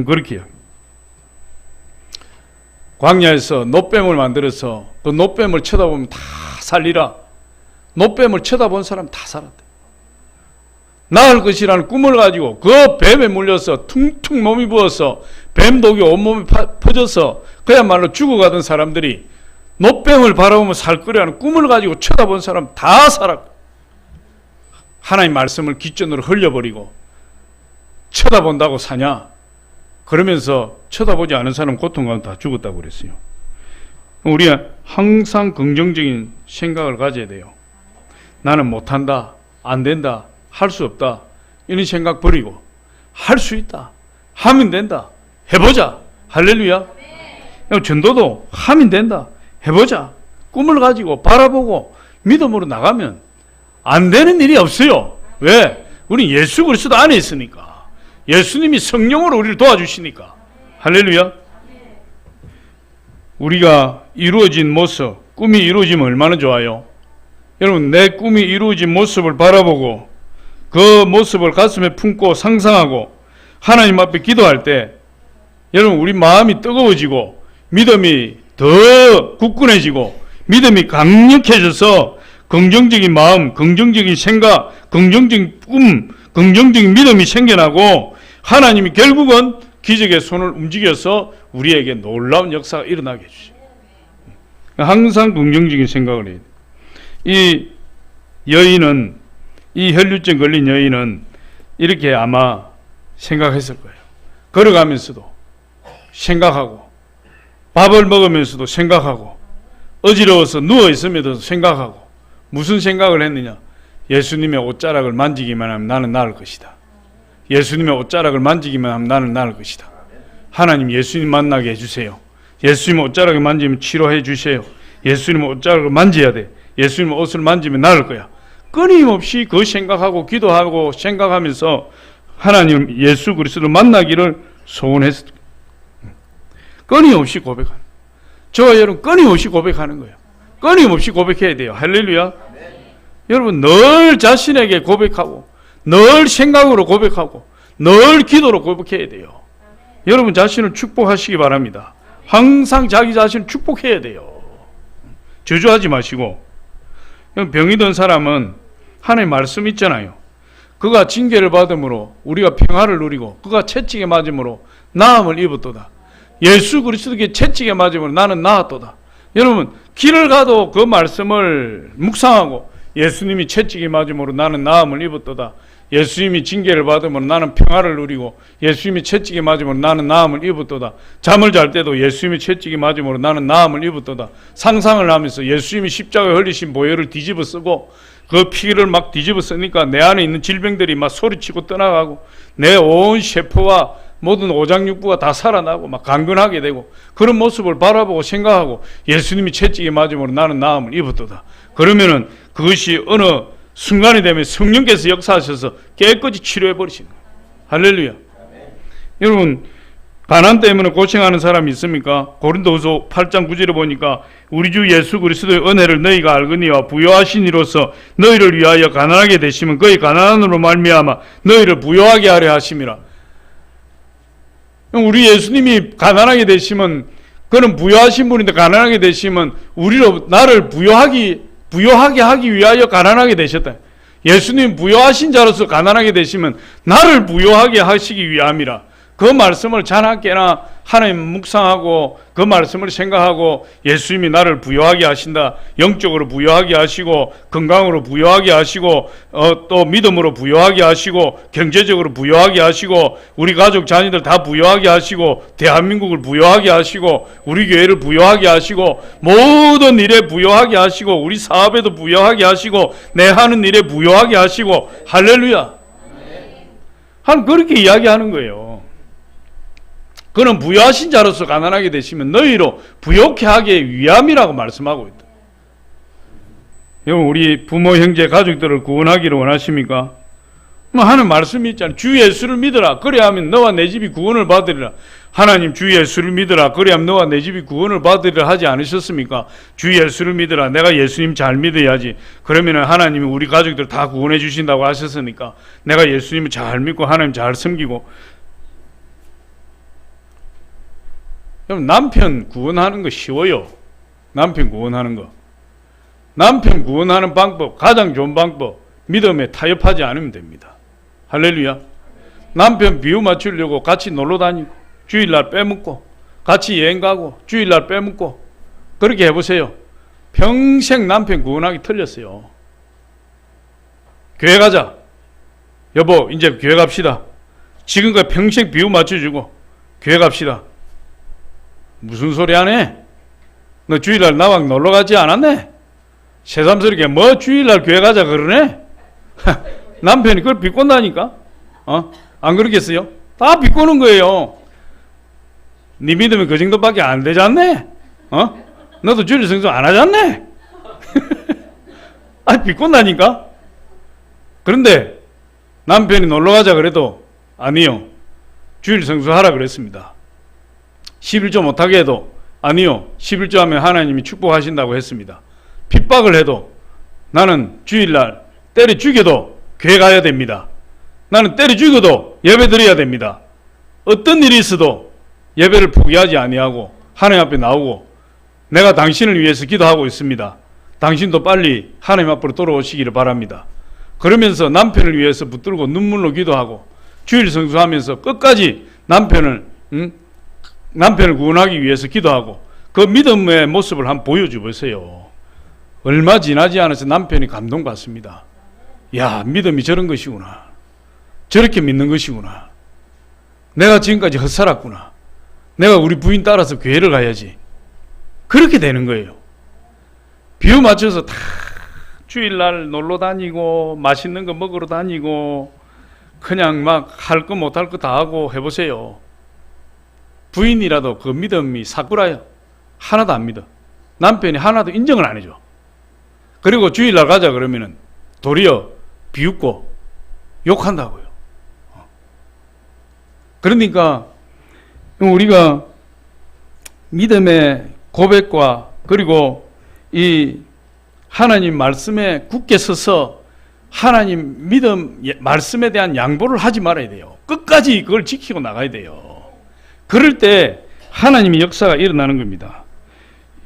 A: 그렇게 해요. 광야에서 놋뱀을 만들어서 그 놋뱀을 쳐다보면 다 살리라. 놋뱀을 쳐다본 사람 다 살았대. 나을 것이라는 꿈을 가지고 그 뱀에 물려서 퉁퉁 몸이 부어서 뱀독이 온몸에 퍼져서 그야말로 죽어가던 사람들이 놋뱀을 바라보며 살 거라는 꿈을 가지고 쳐다본 사람 다 살았고, 하나님 말씀을 기준으로 흘려버리고 쳐다본다고 사냐? 그러면서 쳐다보지 않은 사람 고통 가운데 다 죽었다고 그랬어요. 우리가 항상 긍정적인 생각을 가져야 돼요. 나는 못한다, 안 된다, 할 수 없다, 이런 생각 버리고 할 수 있다, 하면 된다, 해보자. 할렐루야. 전도도 하면 된다, 해보자. 꿈을 가지고 바라보고 믿음으로 나가면 안 되는 일이 없어요. 왜? 우리 예수 그리스도 안에 있으니까. 예수님이 성령으로 우리를 도와주시니까. 할렐루야. 우리가 이루어진 모습, 꿈이 이루어지면 얼마나 좋아요. 여러분, 내 꿈이 이루어진 모습을 바라보고 그 모습을 가슴에 품고 상상하고 하나님 앞에 기도할 때 여러분, 우리 마음이 뜨거워지고 믿음이 더 굳건해지고 믿음이 강력해져서 긍정적인 마음, 긍정적인 생각, 긍정적인 꿈, 긍정적인 믿음이 생겨나고 하나님이 결국은 기적의 손을 움직여서 우리에게 놀라운 역사가 일어나게 해주시죠. 항상 긍정적인 생각을 해야 돼요. 이 여인은, 이 혈류증 걸린 여인은 이렇게 아마 생각했을 거예요. 걸어가면서도 생각하고, 밥을 먹으면서도 생각하고, 어지러워서 누워있음에도 생각하고, 무슨 생각을 했느냐? 예수님의 옷자락을 만지기만 하면 나는 나을 것이다. 예수님의 옷자락을 만지기만 하면 나는 나을 것이다. 하나님, 예수님 만나게 해주세요. 예수님 옷자락을 만지면 치료해 주세요. 예수님 옷자락을 만져야 돼. 예수님 옷을 만지면 나을 거야. 끊임없이 그 생각하고 기도하고 생각하면서 하나님 예수 그리스도를 만나기를 소원했어요. 끊임없이 고백하는, 저와 여러분 끊임없이 고백하는 거예요. 끊임없이 고백해야 돼요. 할렐루야. 여러분, 늘 자신에게 고백하고 늘 생각으로 고백하고 늘 기도로 고백해야 돼요. 여러분 자신을 축복하시기 바랍니다. 항상 자기 자신을 축복해야 돼요. 저주하지 마시고. 병이 든 사람은 하나님 말씀 있잖아요. 그가 징계를 받음으로 우리가 평화를 누리고 그가 채찍에 맞음으로 나음을 입었도다. 예수 그리스도께 채찍에 맞음으로 나는 나았도다. 여러분, 길을 가도 그 말씀을 묵상하고 예수님이 채찍에 맞음으로 나는 나음을 입었도다. 예수님이 징계를 받으면 나는 평화를 누리고 예수님이 채찍에 맞으면 나는 나음을 입었도다. 잠을 잘 때도 예수님이 채찍에 맞으면 나는 나음을 입었도다. 상상을 하면서 예수님이 십자가에 흘리신 보혈을 뒤집어 쓰고 그 피를 막 뒤집어 쓰니까 내 안에 있는 질병들이 막 소리치고 떠나가고 내 온 세포와 모든 오장육부가 다 살아나고 막 강건하게 되고 그런 모습을 바라보고 생각하고 예수님이 채찍에 맞으면 나는 나음을 입었도다. 그러면은 그것이 어느 순간이 되면 성령께서 역사하셔서 깨끗이 치료해 버리시는 거예요. 할렐루야. 여러분, 가난 때문에 고생하는 사람이 있습니까? 고린도후서 8장 9절에 보니까 우리 주 예수 그리스도의 은혜를 너희가 알거니와 부요하신 이로써 너희를 위하여 가난하게 되시면 그의 가난함으로 말미암아 너희를 부요하게 하려 하심이라. 우리 예수님이 가난하게 되시면 그는 부요하신 분인데 가난하게 되시면 우리로 나를 부요하게 하기 위하여 가난하게 되셨다. 예수님 부요하신 자로서 가난하게 되시면 나를 부요하게 하시기 위함이라. 그 말씀을 자나깨나 하나님 묵상하고 그 말씀을 생각하고 예수님이 나를 부요하게 하신다. 영적으로 부요하게 하시고 건강으로 부요하게 하시고 또 믿음으로 부요하게 하시고 경제적으로 부요하게 하시고 우리 가족 자녀들 다 부요하게 하시고 대한민국을 부요하게 하시고 우리 교회를 부요하게 하시고 모든 일에 부요하게 하시고 우리 사업에도 부요하게 하시고 내 하는 일에 부요하게 하시고 할렐루야. 한 그렇게 이야기하는 거예요. 그는 부요하신 자로서 가난하게 되시면 너희로 부요케 하기 위함이라고 말씀하고 있다. 여러분, 우리 부모, 형제, 가족들을 구원하기를 원하십니까? 하는 말씀이 있잖아요. 주 예수를 믿으라. 그래야 하면 너와 내 집이 구원을 받으리라. 하나님 주 예수를 믿으라. 그래야 하면 너와 내 집이 구원을 받으리라 하지 않으셨습니까? 주 예수를 믿으라. 내가 예수님 잘 믿어야지. 그러면 하나님이 우리 가족들 다 구원해 주신다고 하셨으니까 내가 예수님을 잘 믿고 하나님 잘 섬기고 그럼 남편 구원하는 거 쉬워요. 남편 구원하는 거. 남편 구원하는 방법, 가장 좋은 방법, 믿음에 타협하지 않으면 됩니다. 할렐루야. 남편 비유 맞추려고 같이 놀러 다니고, 주일날 빼먹고, 같이 여행 가고, 주일날 빼먹고, 그렇게 해보세요. 평생 남편 구원하기 틀렸어요. 교회 가자. 여보, 이제 교회 갑시다. 지금까지 평생 비유 맞춰주고, 교회 갑시다. 무슨 소리 하네? 너 주일날 나랑 놀러 가지 않았네? 새삼스럽게 뭐 주일날 교회 가자 그러네? 남편이 그걸 비꼰다니까? 안 그러겠어요? 다 비꼬는 거예요. 네 믿으면 그 정도밖에 안 되지 않네? 너도 주일 성수 안 하지 않네? 비꼰다니까? 그런데 남편이 놀러 가자 그래도 아니요. 주일 성수하라 그랬습니다. 11조 못하게 해도 아니요. 11조 하면 하나님이 축복하신다고 했습니다. 핍박을 해도 나는 주일날 때려 죽여도 교회 가야 됩니다. 나는 때려 죽여도 예배 드려야 됩니다. 어떤 일이 있어도 예배를 포기하지 아니하고 하나님 앞에 나오고 내가 당신을 위해서 기도하고 있습니다. 당신도 빨리 하나님 앞으로 돌아오시기를 바랍니다. 그러면서 남편을 위해서 붙들고 눈물로 기도하고 주일 성수하면서 끝까지 남편을 구원하기 위해서 기도하고 그 믿음의 모습을 한번 보여줘 보세요. 얼마 지나지 않아서 남편이 감동받습니다. 야, 믿음이 저런 것이구나. 저렇게 믿는 것이구나. 내가 지금까지 헛살았구나. 내가 우리 부인 따라서 교회를 가야지. 그렇게 되는 거예요. 비유 맞춰서 다 주일날 놀러 다니고 맛있는 거 먹으러 다니고 그냥 막 할 거 못할 거 다 하고 해보세요. 부인이라도 그 믿음이 사꾸라요. 하나도 안 믿어. 남편이 하나도 인정을 안 해줘. 그리고 주일날 가자 그러면은 도리어 비웃고 욕한다고요. 그러니까 우리가 믿음의 고백과 그리고 이 하나님 말씀에 굳게 서서 하나님 믿음 말씀에 대한 양보를 하지 말아야 돼요. 끝까지 그걸 지키고 나가야 돼요. 그럴 때 하나님의 역사가 일어나는 겁니다.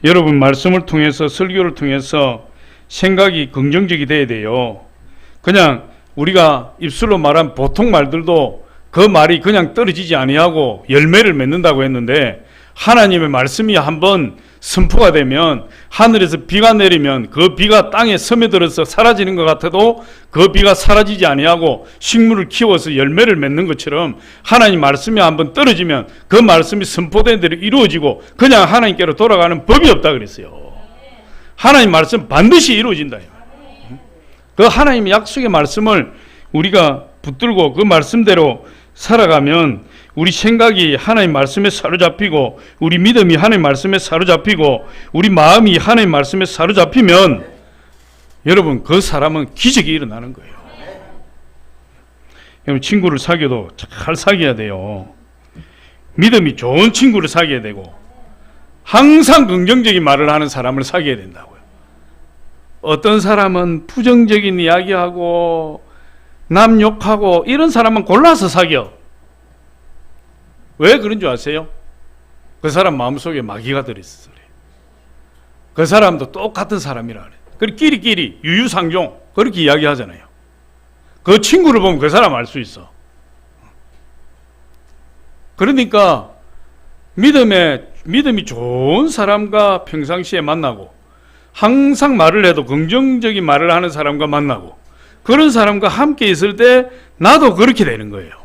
A: 여러분 말씀을 통해서 설교를 통해서 생각이 긍정적이 돼야 돼요. 그냥 우리가 입술로 말한 보통 말들도 그 말이 그냥 떨어지지 아니하고 열매를 맺는다고 했는데 하나님의 말씀이 한번 선포가 되면 하늘에서 비가 내리면 그 비가 땅에 스며들어서 사라지는 것 같아도 그 비가 사라지지 아니하고 식물을 키워서 열매를 맺는 것처럼 하나님 말씀이 한번 떨어지면 그 말씀이 선포된 대로 이루어지고 그냥 하나님께로 돌아가는 법이 없다 그랬어요. 하나님 말씀 반드시 이루어진다. 그 하나님의 약속의 말씀을 우리가 붙들고 그 말씀대로 살아가면 우리 생각이 하나님 말씀에 사로잡히고 우리 믿음이 하나님 말씀에 사로잡히고 우리 마음이 하나님 말씀에 사로잡히면 여러분 그 사람은 기적이 일어나는 거예요. 여러분 친구를 사귀어도 잘 사귀어야 돼요. 믿음이 좋은 친구를 사귀어야 되고 항상 긍정적인 말을 하는 사람을 사귀어야 된다고요. 어떤 사람은 부정적인 이야기하고 남 욕하고 이런 사람은 골라서 사귀어. 왜 그런 줄 아세요? 그 사람 마음속에 마귀가 들어있어서 그래요. 그 사람도 똑같은 사람이라 그래요. 그리고 끼리끼리 유유상종 그렇게 이야기하잖아요. 그 친구를 보면 그 사람 알 수 있어. 그러니까 믿음이 좋은 사람과 평상시에 만나고 항상 말을 해도 긍정적인 말을 하는 사람과 만나고 그런 사람과 함께 있을 때 나도 그렇게 되는 거예요.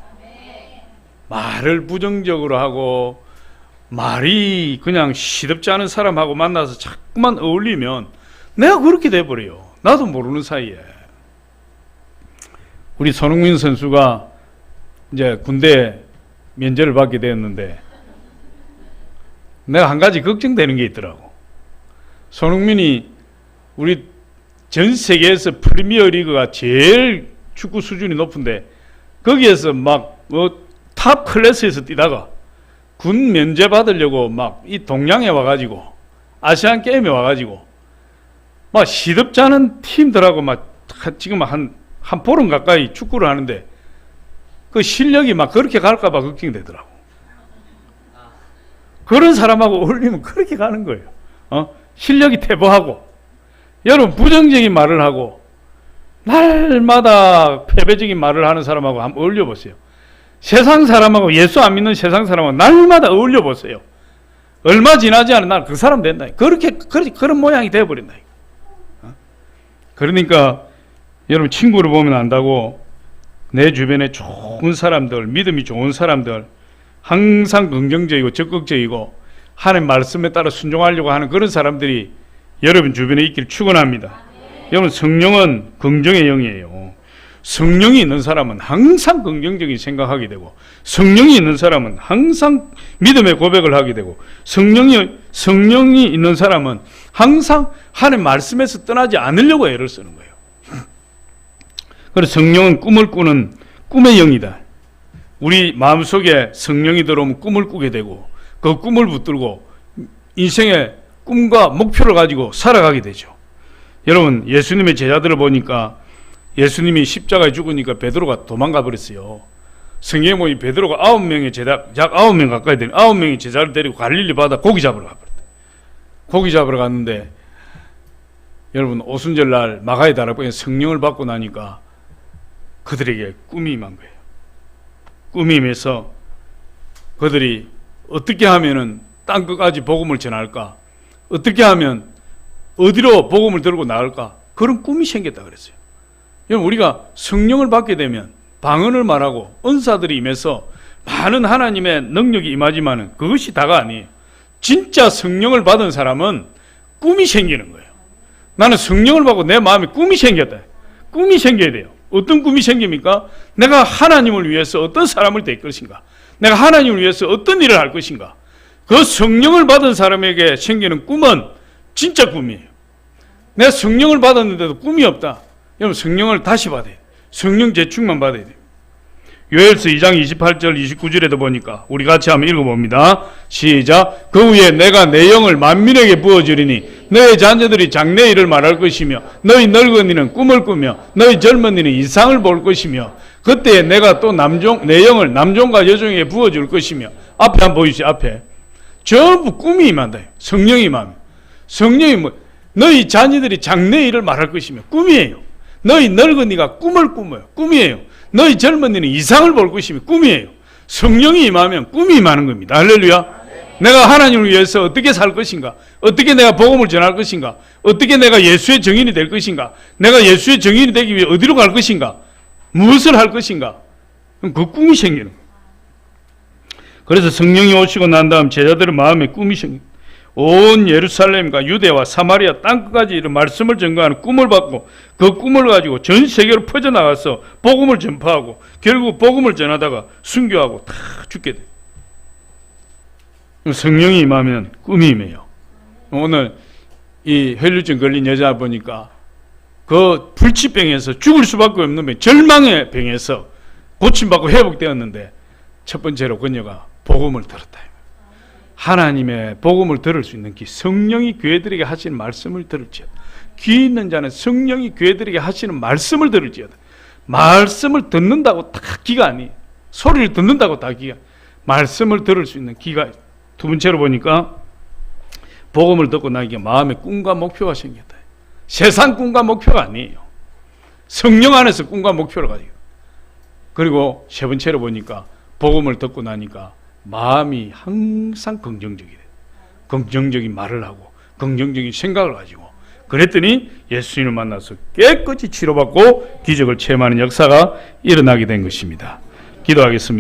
A: 말을 부정적으로 하고 말이 그냥 시덥지 않은 사람하고 만나서 자꾸만 어울리면 내가 그렇게 돼버려요. 나도 모르는 사이에. 우리 손흥민 선수가 이제 군대 면제를 받게 되었는데 내가 한 가지 걱정되는 게 있더라고. 손흥민이 우리 전 세계에서 프리미어 리그가 제일 축구 수준이 높은데 거기에서 막 탑 클래스에서 뛰다가 군 면제 받으려고 막 이 동양에 와가지고 아시안 게임에 와가지고 막 시덥지 않은 팀들하고 막 지금 한 보름 가까이 축구를 하는데 그 실력이 막 그렇게 갈까봐 걱정되더라고. 그런 사람하고 어울리면 그렇게 가는 거예요. 실력이 퇴보하고, 여러분 부정적인 말을 하고 날마다 패배적인 말을 하는 사람하고 한번 어울려 보세요. 세상 사람하고, 예수 안 믿는 세상 사람하고 날마다 어울려 보세요. 얼마 지나지 않은 날 그 사람 된다. 그런 모양이 되어버린다. 그러니까 여러분, 친구를 보면 안다고 내 주변에 좋은 사람들, 믿음이 좋은 사람들, 항상 긍정적이고 적극적이고 하나님 말씀에 따라 순종하려고 하는 그런 사람들이 여러분 주변에 있기를 축원합니다. 여러분, 성령은 긍정의 영이에요. 성령이 있는 사람은 항상 긍정적인 생각하게 되고, 성령이 있는 사람은 항상 믿음의 고백을 하게 되고, 성령이 있는 사람은 항상 하나님 말씀에서 떠나지 않으려고 애를 쓰는 거예요. 그래서 성령은 꿈을 꾸는 꿈의 영이다. 우리 마음속에 성령이 들어오면 꿈을 꾸게 되고, 그 꿈을 붙들고 인생의 꿈과 목표를 가지고 살아가게 되죠. 여러분, 예수님의 제자들을 보니까 예수님이 십자가에 죽으니까 베드로가 도망가 버렸어요. 성경에 보니 베드로가 9명의 제자, 약 9명 가까이 되는 9명의 제자를 데리고 갈릴리 바다 고기 잡으러 가버렸다. 고기 잡으러 갔는데, 여러분, 오순절 날 마가의 다락방에 성령을 받고 나니까 그들에게 꿈이 임한 거예요. 꿈이 임해서 그들이 어떻게 하면은 땅 끝까지 복음을 전할까? 어떻게 하면 어디로 복음을 들고 나갈까? 그런 꿈이 생겼다 그랬어요. 여러분, 우리가 성령을 받게 되면 방언을 말하고 은사들이 임해서 많은 하나님의 능력이 임하지만은 그것이 다가 아니에요. 진짜 성령을 받은 사람은 꿈이 생기는 거예요. 나는 성령을 받고 내 마음에 꿈이 생겼다. 꿈이 생겨야 돼요. 어떤 꿈이 생깁니까? 내가 하나님을 위해서 어떤 사람을 될 것인가? 내가 하나님을 위해서 어떤 일을 할 것인가? 그 성령을 받은 사람에게 생기는 꿈은 진짜 꿈이에요. 내가 성령을 받았는데도 꿈이 없다. 여러분, 성령을 다시 받아야 돼요. 성령 재충만 받아야 돼요. 요엘서 2장 28절 29절에도 보니까 우리 같이 한번 읽어봅니다. 시작. 그 후에 내가 내 영을 만민에게 부어주리니 너희 자녀들이 장래 일을 말할 것이며 너희 늙은이는 꿈을 꾸며 너희 젊은이는 이상을 볼 것이며 그때에 내가 또 내 영을 남종과 여종에게 부어줄 것이며, 앞에 한번 보이시죠. 앞에 전부 꿈이 임한다. 성령이 임하면. 성령이 너희 자녀들이 장래 일을 말할 것이며 꿈이에요. 너희 늙은이가 꿈을 꾸며요. 꿈이에요. 너희 젊은이는 이상을 볼 것이며 꿈이에요. 성령이 임하면 꿈이 임하는 겁니다. 할렐루야. 내가 하나님을 위해서 어떻게 살 것인가? 어떻게 내가 복음을 전할 것인가? 어떻게 내가 예수의 증인이 될 것인가? 내가 예수의 증인이 되기 위해 어디로 갈 것인가? 무엇을 할 것인가? 그 꿈이 생기는 거예요. 그래서 성령이 오시고 난 다음 제자들의 마음에 꿈이 생깁니다. 온 예루살렘과 유대와 사마리아 땅끝까지 이런 말씀을 전가하는 꿈을 받고 그 꿈을 가지고 전 세계로 퍼져나가서 복음을 전파하고 결국 복음을 전하다가 순교하고 다 죽게 돼요. 성령이 임하면 꿈이 임해요. 오늘 이 혈류증 걸린 여자 보니까 그 불치병에서 죽을 수밖에 없는 병, 절망의 병에서 고침받고 회복되었는데 첫 번째로 그녀가 복음을 들었다. 하나님의 복음을 들을 수 있는 귀, 성령이 교회들에게 하시는 말씀을 들을지어다. 귀 있는 자는 성령이 교회들에게 하시는 말씀을 들을지어다. 말씀을 듣는다고 다 귀가 아니에요. 소리를 듣는다고 다 귀가. 말씀을 들을 수 있는 귀가. 두 번째로 보니까 복음을 듣고 나니까 마음에 꿈과 목표가 생겼다. 세상 꿈과 목표가 아니에요. 성령 안에서 꿈과 목표를 가지고. 그리고 세 번째로 보니까 복음을 듣고 나니까 마음이 항상 긍정적이 돼요. 긍정적인 말을 하고 긍정적인 생각을 가지고 그랬더니 예수님을 만나서 깨끗이 치료받고 기적을 체험하는 역사가 일어나게 된 것입니다. 기도하겠습니다.